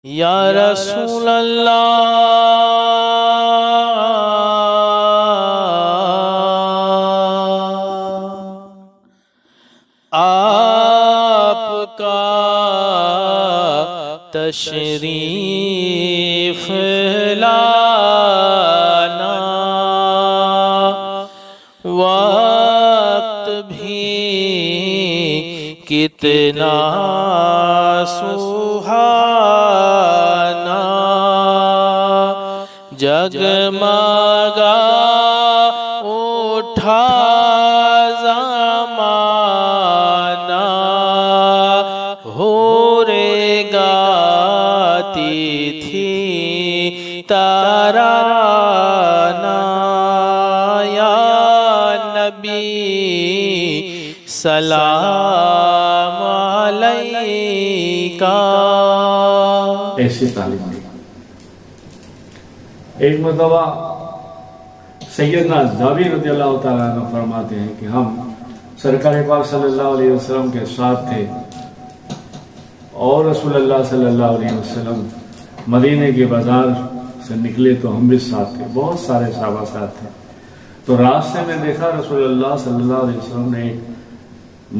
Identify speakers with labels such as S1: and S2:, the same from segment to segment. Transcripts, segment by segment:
S1: یا رسول اللہ آپ کا تشریف لانا وقت بھی کتنا سہانا جگمگا اٹھا زمانہ حوریں گاتی تھی ترانہ یا نبی سلام علیکہ۔
S2: ایسی تعلیم دی۔ ایک مرتبہ سیدنا زابی رضی اللہ تعالیٰ عنہ فرماتے ہیں کہ ہم سرکار پاک صلی اللہ علیہ وسلم کے ساتھ تھے اور رسول اللہ صلی اللہ علیہ وسلم مدینے کے بازار سے نکلے تو ہم بھی ساتھ تھے، بہت سارے صحابہ ساتھ تھے۔ تو راستے میں دیکھا رسول اللہ صلی اللہ علیہ وسلم نے ایک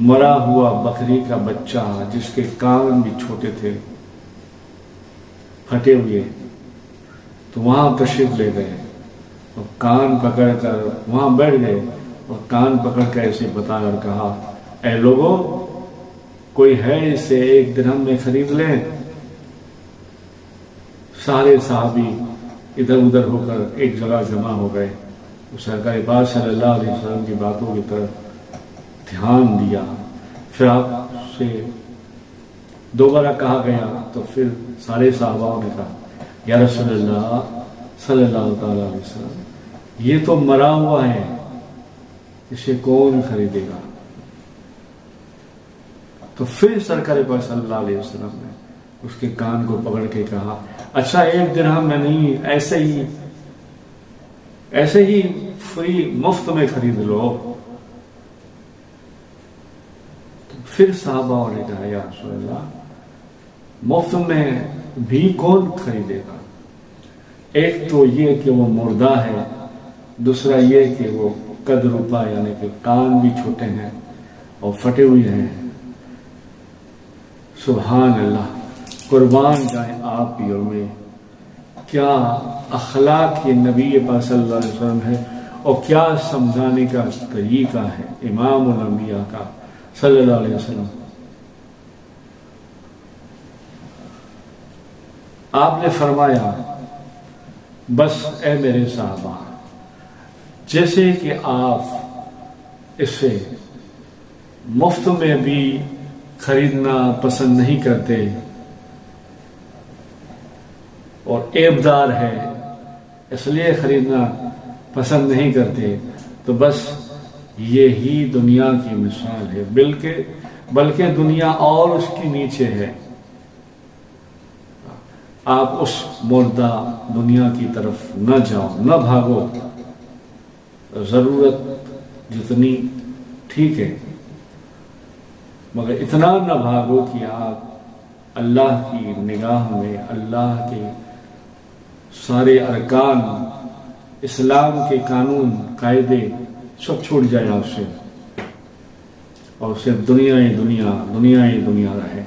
S2: مرا ہوا بکری کا بچہ جس کے کان بھی چھوٹے تھے، پھٹے ہوئے، تو وہاں تشریف لے گئے اور کان پکڑ کر وہاں بیٹھ گئے اور کان پکڑ کر اسے بتا کر کہا، اے لوگوں، کوئی ہے اسے 1 درہم میں خرید لیں؟ سارے صحابی ادھر ادھر ہو کر ایک جگہ جمع ہو گئے۔ سرکار پاک صلی اللہ علیہ وسلم کی باتوں کی طرف دھیان دیا، پھر آپ سے دوبارہ کہا گیا تو پھر سارے صحابہ نے کہا، یا رسول اللہ صلی اللہ علیہ وسلم، یہ تو مرا ہوا ہے، اسے کون خریدے گا؟ تو پھر سرکار پاک صلی اللہ علیہ وسلم نے اس کے کان کو پکڑ کے کہا، اچھا 1 درہم میں نہیں، ایسے ہی فری مفت میں خرید لو۔ پھر صحابہ نے کہا، یا رسول اللہ، مفت میں بھی کون خریدے گا؟ ایک تو یہ کہ وہ مردہ ہے، دوسرا یہ کہ وہ قد روپا یعنی کہ کان بھی چھوٹے ہیں اور پھٹے ہوئے ہیں۔ سبحان اللہ، قربان جائیں آپ کی میں کیا اخلاق یہ نبی پاک صلی اللہ علیہ وسلم ہے اور کیا سمجھانے کا طریقہ ہے امام الانبیاء کا صلی اللہ علیہ وسلم۔ آپ نے فرمایا، بس اے میرے صحابہ، جیسے کہ آپ اسے مفت میں بھی خریدنا پسند نہیں کرتے اور عیبدار ہے اس لیے خریدنا پسند نہیں کرتے، تو بس یہی دنیا کی مثال ہے، بلکہ دنیا اور اس کی نیچے ہے۔ آپ اس مردہ دنیا کی طرف نہ جاؤ، نہ بھاگو، ضرورت جتنی ٹھیک ہے، مگر اتنا نہ بھاگو کہ آپ اللہ کی نگاہ میں اللہ کے سارے ارکان، اسلام کے قانون قاعدے سب چھوٹ جائے آپ سے اور صرف دنیا ہی دنیا رہے۔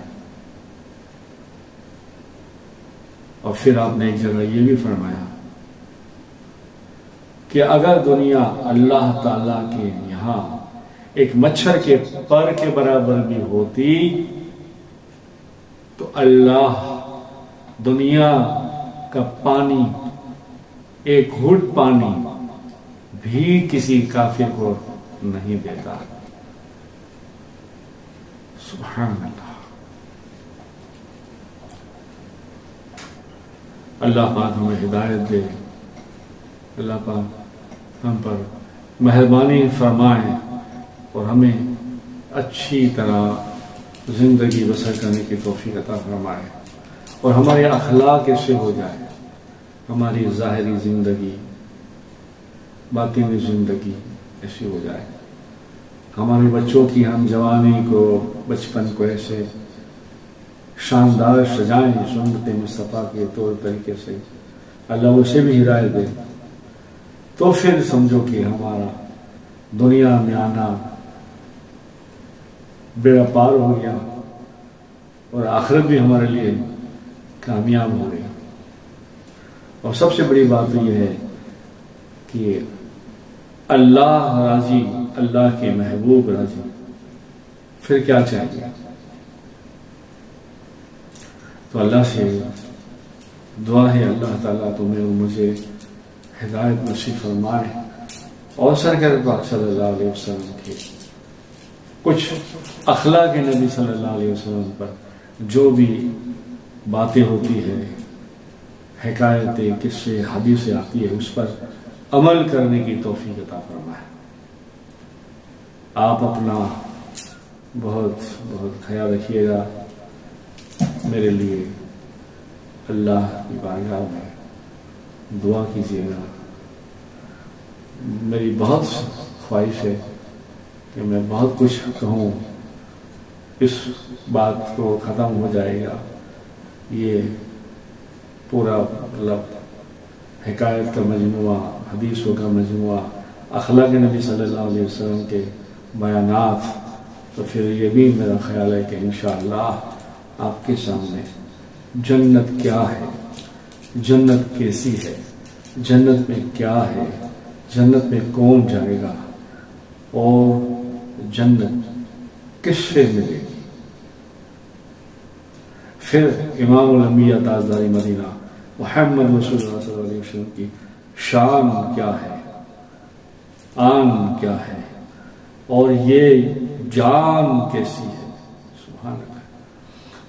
S2: اور پھر آپ نے ایک جگہ یہ بھی فرمایا کہ اگر دنیا اللہ تعالیٰ کے یہاں ایک مچھر کے پر کے برابر بھی ہوتی تو اللہ دنیا کا پانی، ایک گھوٹ پانی بھی کسی کافر کو نہیں دیتا۔ سبحان اللہ۔ اللہ پاک ہمیں ہدایت دے، اللہ پاک ہم پر مہربانی فرمائے اور ہمیں اچھی طرح زندگی بسر کرنے کی توفیق عطا فرمائے اور ہمارے اخلاق ایسے ہو جائے، ہماری ظاہری زندگی، باطنی زندگی ایسی ہو جائے، ہمارے بچوں کی ہم جوانی کو، بچپن کو ایسے شاندار سجائیں سنت مصطفیٰ کے طور طریقے سے، اللہ اسے بھی ہدایت دے، تو پھر سمجھو کہ ہمارا دنیا میں آنا بیڑا پار ہو گیا اور آخرت بھی ہمارے لیے کامیاب ہو گئی۔ اور سب سے بڑی بات یہ ہے کہ اللہ راضی، اللہ کے محبوب راضی، پھر کیا چاہیے؟ تو اللہ سے دعا ہے اللہ تعالیٰ تمہیں اور مجھے ہدایت نصیب فرمائے، اور سرکار پاک صلی اللہ علیہ وسلم کے کچھ اخلاق نبی صلی اللہ علیہ وسلم پر جو بھی باتیں ہوتی ہے، حکایتیں، قصے، حدیثیں آتی ہے، اس پر عمل کرنے کی توفیق عطا فرمائے۔ آپ اپنا بہت بہت خیال رکھیے گا، میرے لیے اللہ کی بارگاہ میں دعا کیجیے گا۔ میری بہت خواہش ہے کہ میں بہت کچھ کہوں، اس بات کو ختم ہو جائے گا، یہ پورا مطلب حکایت کا مجموعہ، حدیثوں کا مجموعہ، اخلاق نبی صلی اللہ علیہ وسلم کے بیانات، تو پھر یہ بھی میرا خیال ہے کہ انشاءاللہ آپ کے سامنے جنت کیا ہے، جنت کیسی ہے، جنت میں کیا ہے، جنت میں کون جائے گا، اور جنت کس سے ملے گی، پھر امام الانبیاء تاجدار مدینہ محمد رسول اللہ صلی اللہ علیہ وسلم کی شان کیا ہے، آن کیا ہے، اور یہ جان کیسی ہے، سبحان اللہ،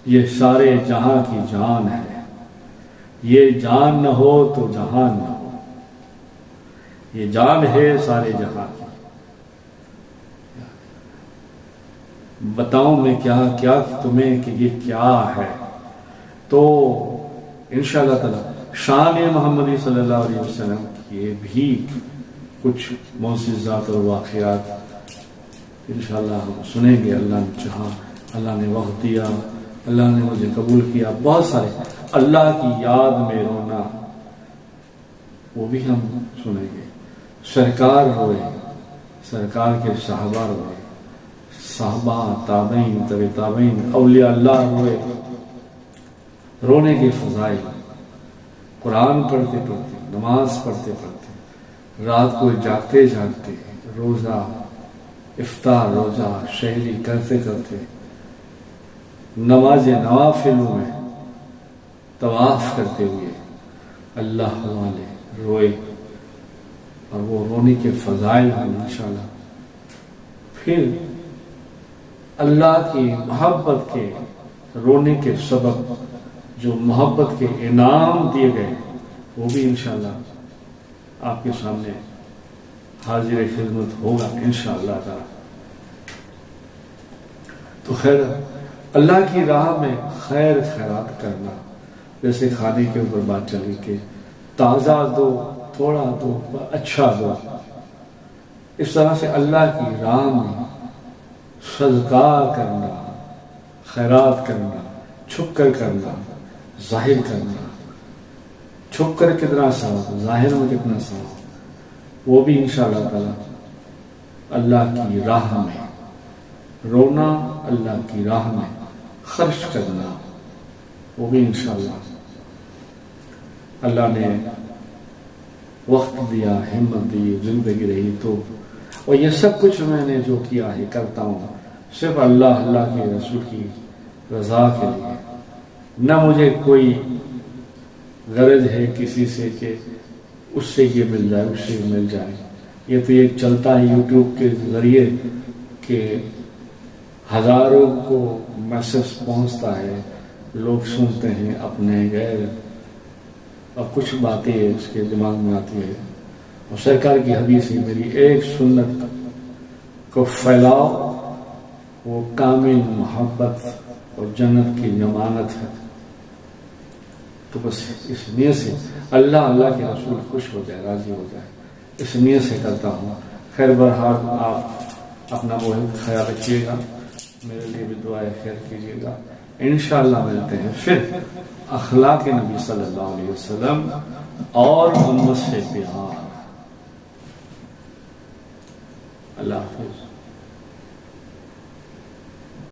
S2: یہ سارے جہاں کی جان ہے، یہ جان نہ ہو تو جہان نہ ہو، یہ جان ہے سارے جہاں کی، بتاؤں میں کیا کیا تمہیں کہ یہ کیا ہے۔ تو انشاءاللہ تعالی شان محمدی صلی اللہ علیہ وسلم کی بھی کچھ معجزات اور واقعات انشاءاللہ ہم سنیں گے، اللہ نے چاہا، اللہ نے وقت دیا، اللہ نے مجھے قبول کیا، بہت سارے اللہ کی یاد میں رونا، وہ بھی ہم سنیں گے۔ سرکار روئے، سرکار کے صحابہ روئے، صحابہ، تابعین، تبع تابعین، اولیاء اللہ روئے، رونے کے فضائل، قرآن پڑھتے پڑھتے، نماز پڑھتے پڑھتے، رات کو جاگتے جاگتے، روزہ افطار، روزہ شہری کرتے کرتے، نماز نوافلوں میں طواف کرتے ہوئے اللہ والے روئے، اور وہ رونے کے فضائل ہیں انشاءاللہ۔ پھر اللہ کی محبت کے رونے کے سبب جو محبت کے انعام دیے گئے، وہ بھی انشاءاللہ آپ کے سامنے حاضر خدمت ہوگا انشاءاللہ تعالی۔ تو خیر، اللہ کی راہ میں خیر خیرات کرنا، جیسے کھانے کے اوپر بات چلی کہ تازہ دو، تھوڑا دو، اچھا دو، اس طرح سے اللہ کی راہ میں صدقہ کرنا، خیرات کرنا، چھپ کر کرنا، ظاہر کرنا، چھپ کر کتنا ثواب، ظاہر میں کتنا ثواب، وہ بھی انشاءاللہ تعالی اللہ کی راہ میں رونا، اللہ کی راہ میں خرچ کرنا، وہ بھی انشاءاللہ اللہ نے وقت دیا، ہمت دی، زندگی رہی تو۔ اور یہ سب کچھ میں نے جو کیا ہے، کرتا ہوں، صرف اللہ کے رسول کی رضا کے لیے، نہ مجھے کوئی غرض ہے کسی سے کہ اس سے یہ مل جائے، اس سے مل جائے۔ یہ تو ایک چلتا ہے یوٹیوب کے ذریعے کہ ہزاروں کو میسج پہنچتا ہے، لوگ سنتے ہیں اپنے غیر، اور کچھ باتیں اس کے دماغ میں آتی ہے، اور سرکار کی حدیث ہے، میری ایک سنت کو پھیلاؤ، وہ کامل محبت اور جنت کی ضمانت ہے۔ تو بس اس نیت سے اللہ کے رسول خوش ہو جائے، راضی ہو جائے، اس نیت سے کرتا ہوں۔ خیر بہرحال آپ اپنا بہت خیال رکھیے گا، میرے لیے بھی دعائیں خیر کیجیے گا۔ انشاءاللہ ملتے ہیں پھر اخلاق نبی صلی اللہ علیہ وسلم اور امت سے پیار. اللہ حافظ.